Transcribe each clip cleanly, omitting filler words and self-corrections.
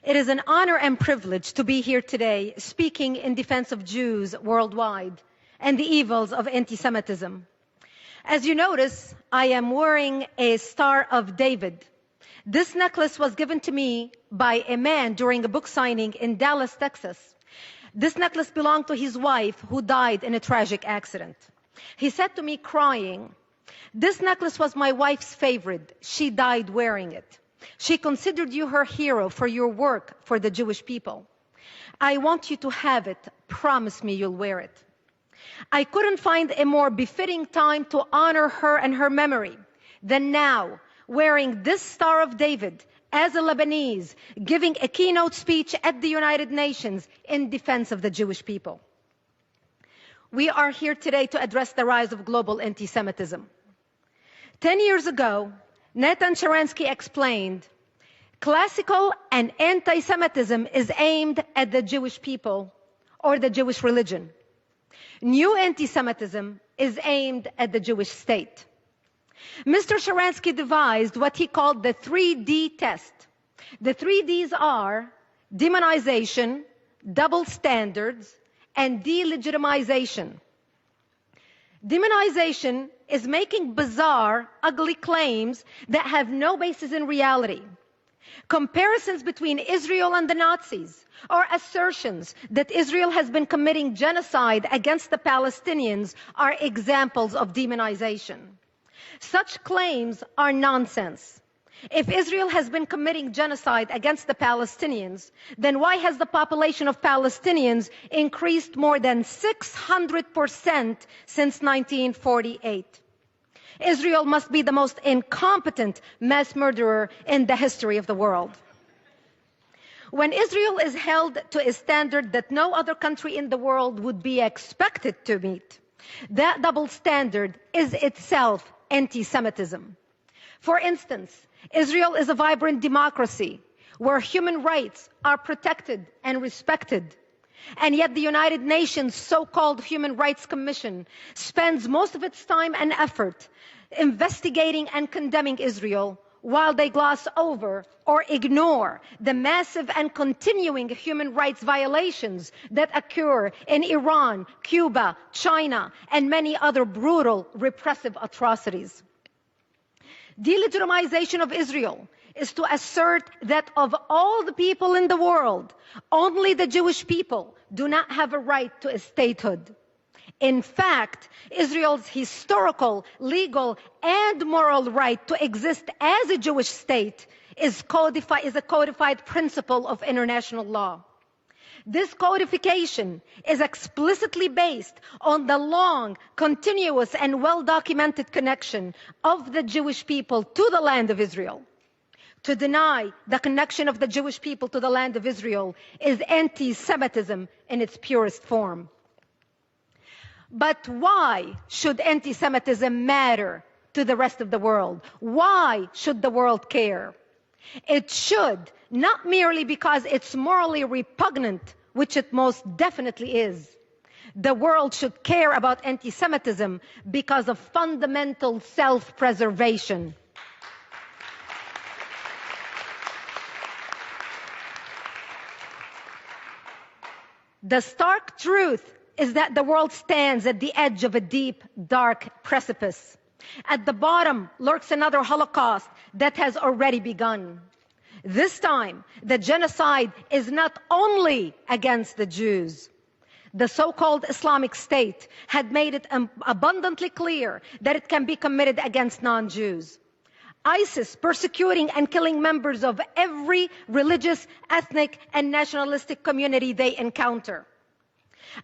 It is an honor and privilege to be here today speaking in defense of Jews worldwide and the evils of anti-Semitism. As you notice, I am wearing a Star of David. This necklace was given to me by a man during a book signing in Dallas, Texas. This necklace belonged to his wife, who died in a tragic accident. He said to me, crying, "This necklace was my wife's favorite. She died wearing it. She considered you her hero for your work for the Jewish people. I want you to have it. Promise me you'll wear it." I couldn't find a more befitting time to honor her and her memory than now, wearing this Star of David as a Lebanese, giving a keynote speech at the United Nations in defense of the Jewish people. We are here today to address the rise of global anti-Semitism. 10 years ago, Nathan Sharansky explained, classical and anti-Semitism is aimed at the Jewish people or the Jewish religion. New anti-Semitism is aimed at the Jewish state. Mr. Sharansky devised what he called the 3D test. The 3Ds are demonization, double standards, and delegitimization. Demonization is making bizarre, ugly claims that have no basis in reality. Comparisons between Israel and the Nazis, or assertions that Israel has been committing genocide against the Palestinians, are examples of demonization. Such claims are nonsense. If Israel has been committing genocide against the Palestinians, then why has the population of Palestinians increased more than 600% since 1948? Israel must be the most incompetent mass murderer in the history of the world. When Israel is held to a standard that no other country in the world would be expected to meet, that double standard is itself anti-Semitism. For instance, Israel is a vibrant democracy where human rights are protected and respected. And yet the United Nations so-called Human Rights Commission spends most of its time and effort investigating and condemning Israel, while they gloss over or ignore the massive and continuing human rights violations that occur in Iran, Cuba, China, and many other brutal, repressive atrocities. Delegitimization of Israel is to assert that of all the people in the world, only the Jewish people do not have a right to a statehood. In fact, Israel's historical, legal, and moral right to exist as a Jewish state is a codified principle of international law. This codification is explicitly based on the long, continuous, and well-documented connection of the Jewish people to the land of Israel. To deny the connection of the Jewish people to the land of Israel is anti-Semitism in its purest form. But why should anti-Semitism matter to the rest of the world? Why should the world care? It should, not merely because it's morally repugnant, which it most definitely is. The world should care about anti-Semitism because of fundamental self-preservation. The stark truth is that the world stands at the edge of a deep, dark precipice. At the bottom lurks another Holocaust that has already begun. This time, the genocide is not only against the Jews. The so-called Islamic State had made it abundantly clear that it can be committed against non-Jews. ISIS persecuting and killing members of every religious, ethnic, and nationalistic community they encounter.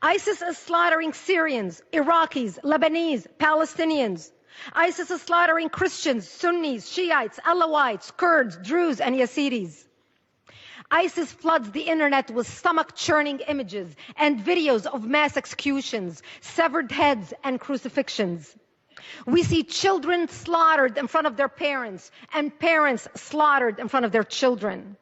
ISIS is slaughtering Syrians, Iraqis, Lebanese, Palestinians. ISIS is slaughtering Christians, Sunnis, Shiites, Alawites, Kurds, Druze, and Yazidis. ISIS floods the internet with stomach-churning images and videos of mass executions, severed heads, and crucifixions. We see children slaughtered in front of their parents and parents slaughtered in front of their children.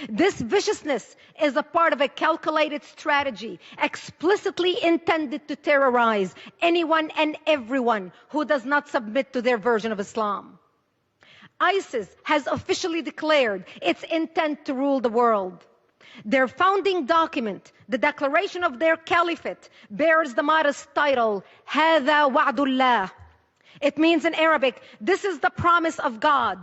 This viciousness is a part of a calculated strategy explicitly intended to terrorize anyone and everyone who does not submit to their version of Islam. ISIS has officially declared its intent to rule the world. Their founding document, the declaration of their caliphate, bears the modest title, هَذَا وَعْدُ اللَّهِ. It means in Arabic, this is the promise of God.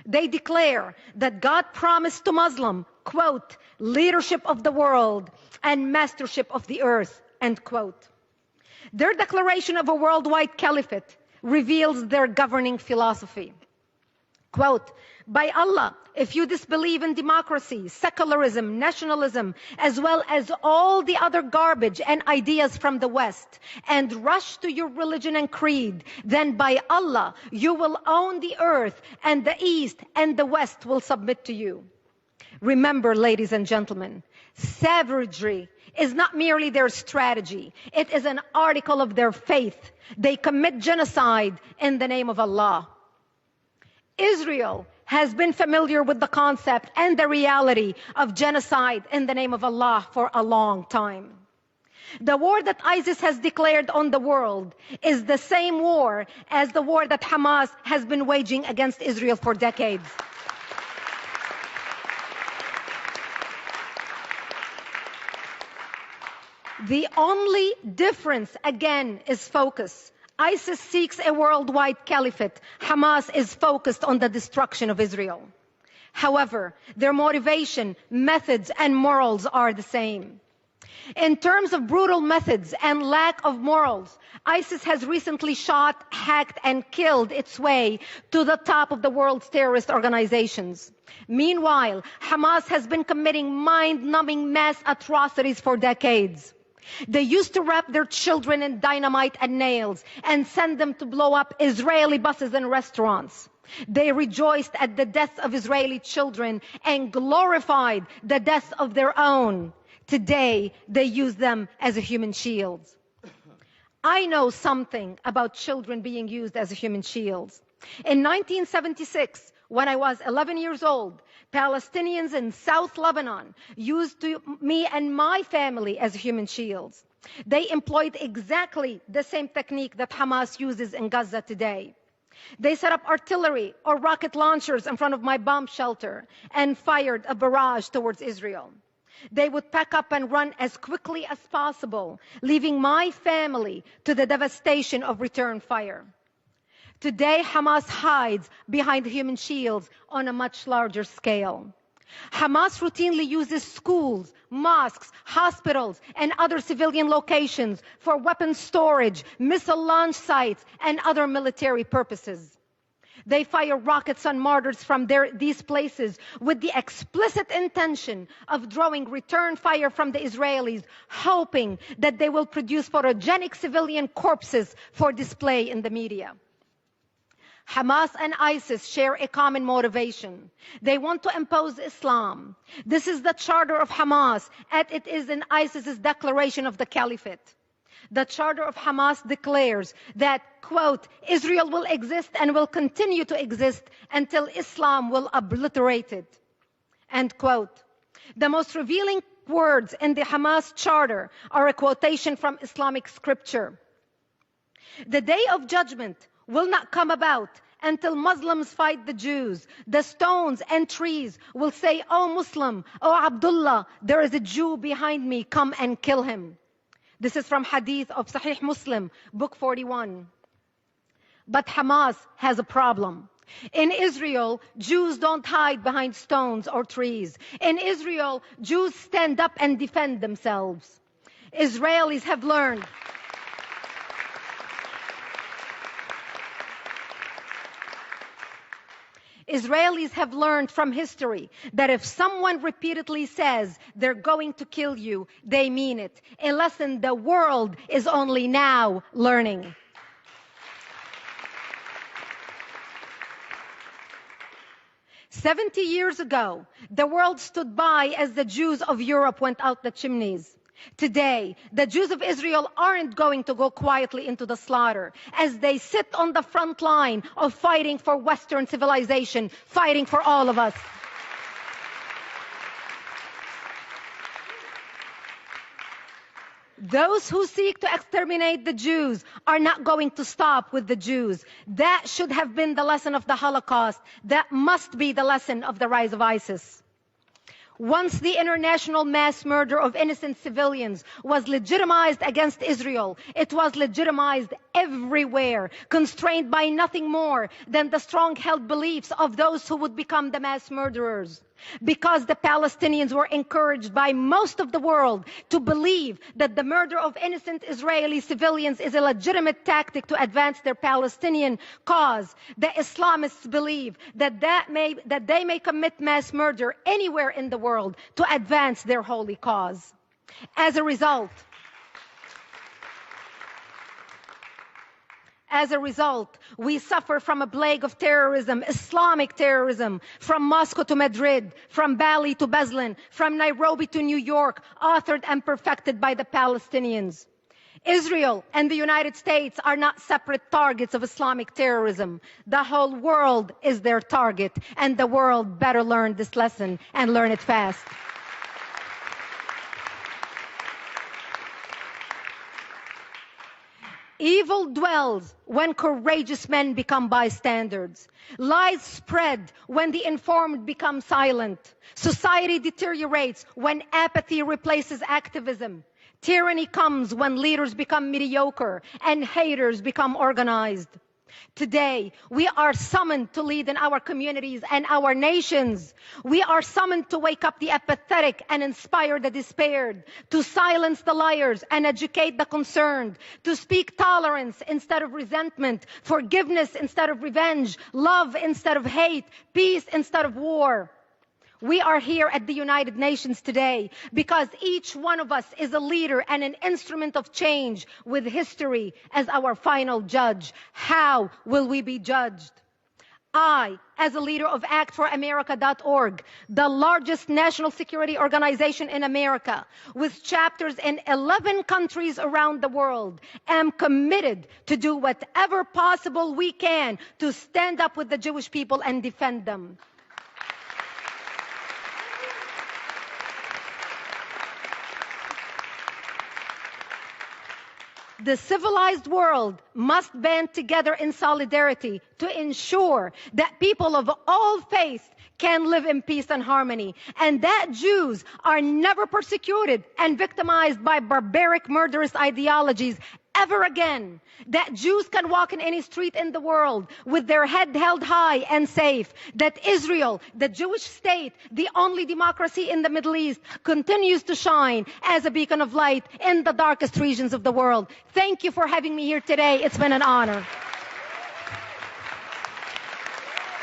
They declare that God promised to Muslim, quote, leadership of the world and mastership of the earth, end quote. Their declaration of a worldwide caliphate reveals their governing philosophy. Quote, by Allah, if you disbelieve in democracy, secularism, nationalism, as well as all the other garbage and ideas from the West, and rush to your religion and creed, then by Allah, you will own the earth, and the East and the West will submit to you. Remember, ladies and gentlemen, savagery is not merely their strategy. It is an article of their faith. They commit genocide in the name of Allah. Israel has been familiar with the concept and the reality of genocide in the name of Allah for a long time. The war that ISIS has declared on the world is the same war as the war that Hamas has been waging against Israel for decades. The only difference, again, is focus. ISIS seeks a worldwide caliphate. Hamas is focused on the destruction of Israel. However, their motivation, methods, and morals are the same. In terms of brutal methods and lack of morals, ISIS has recently shot, hacked, and killed its way to the top of the world's terrorist organizations. Meanwhile, Hamas has been committing mind-numbing mass atrocities for decades. They used to wrap their children in dynamite and nails and send them to blow up Israeli buses and restaurants. They rejoiced at the deaths of Israeli children and glorified the deaths of their own. Today, they use them as a human shields. I know something about children being used as human shields. In 1976, when I was 11 years old, Palestinians in South Lebanon used me and my family as human shields. They employed exactly the same technique that Hamas uses in Gaza today. They set up artillery or rocket launchers in front of my bomb shelter and fired a barrage towards Israel. They would pack up and run as quickly as possible, leaving my family to the devastation of return fire. Today, Hamas hides behind human shields on a much larger scale. Hamas routinely uses schools, mosques, hospitals, and other civilian locations for weapons storage, missile launch sites, and other military purposes. They fire rockets on martyrs from these places with the explicit intention of drawing return fire from the Israelis, hoping that they will produce photogenic civilian corpses for display in the media. Hamas and ISIS share a common motivation. They want to impose Islam. This is the charter of Hamas, and it is in ISIS's declaration of the caliphate. The charter of Hamas declares that, quote, Israel will exist and will continue to exist until Islam will obliterate it, end quote. The most revealing words in the Hamas charter are a quotation from Islamic scripture. The day of judgment will not come about until Muslims fight the Jews. The stones and trees will say, "O Muslim, O Abdullah, there is a Jew behind me, come and kill him." This is from Hadith of Sahih Muslim, book 41. But Hamas has a problem. In Israel, Jews don't hide behind stones or trees. In Israel, Jews stand up and defend themselves. Israelis have learned from history that if someone repeatedly says they're going to kill you, they mean it. A lesson the world is only now learning. "70 years ago, the world stood by as the Jews of Europe went out the chimneys. Today, the Jews of Israel aren't going to go quietly into the slaughter as they sit on the front line of fighting for Western civilization, fighting for all of us. Those who seek to exterminate the Jews are not going to stop with the Jews. That should have been the lesson of the Holocaust. That must be the lesson of the rise of ISIS. Once the international mass murder of innocent civilians was legitimized against Israel, it was legitimized everywhere, constrained by nothing more than the strong-held beliefs of those who would become the mass murderers. Because the Palestinians were encouraged by most of the world to believe that the murder of innocent Israeli civilians is a legitimate tactic to advance their Palestinian cause, the Islamists believe that they may commit mass murder anywhere in the world to advance their holy cause. As a result, we suffer from a plague of terrorism, Islamic terrorism, from Moscow to Madrid, from Bali to Beslan, from Nairobi to New York, authored and perfected by the Palestinians. Israel and the United States are not separate targets of Islamic terrorism. The whole world is their target, and the world better learn this lesson and learn it fast. Evil dwells when courageous men become bystanders. Lies spread when the informed become silent. Society deteriorates when apathy replaces activism. Tyranny comes when leaders become mediocre and haters become organized. Today, we are summoned to lead in our communities and our nations. We are summoned to wake up the apathetic and inspire the despaired, to silence the liars and educate the concerned, to speak tolerance instead of resentment, forgiveness instead of revenge, love instead of hate, peace instead of war. We are here at the United Nations today because each one of us is a leader and an instrument of change with history as our final judge. How will we be judged? I, as a leader of ActForAmerica.org, the largest national security organization in America, with chapters in 11 countries around the world, am committed to do whatever possible we can to stand up with the Jewish people and defend them. The civilized world must band together in solidarity to ensure that people of all faiths can live in peace and harmony, and that Jews are never persecuted and victimized by barbaric, murderous ideologies ever again. That Jews can walk in any street in the world with their head held high and safe. That Israel, the Jewish state, the only democracy in the Middle East, continues to shine as a beacon of light in the darkest regions of the world. Thank you for having me here today. It's been an honor.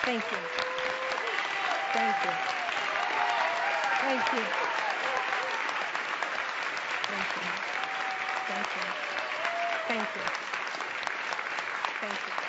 Thank you. Thank you. Thank you. Thank you. Thank you. Thank you. Thank you.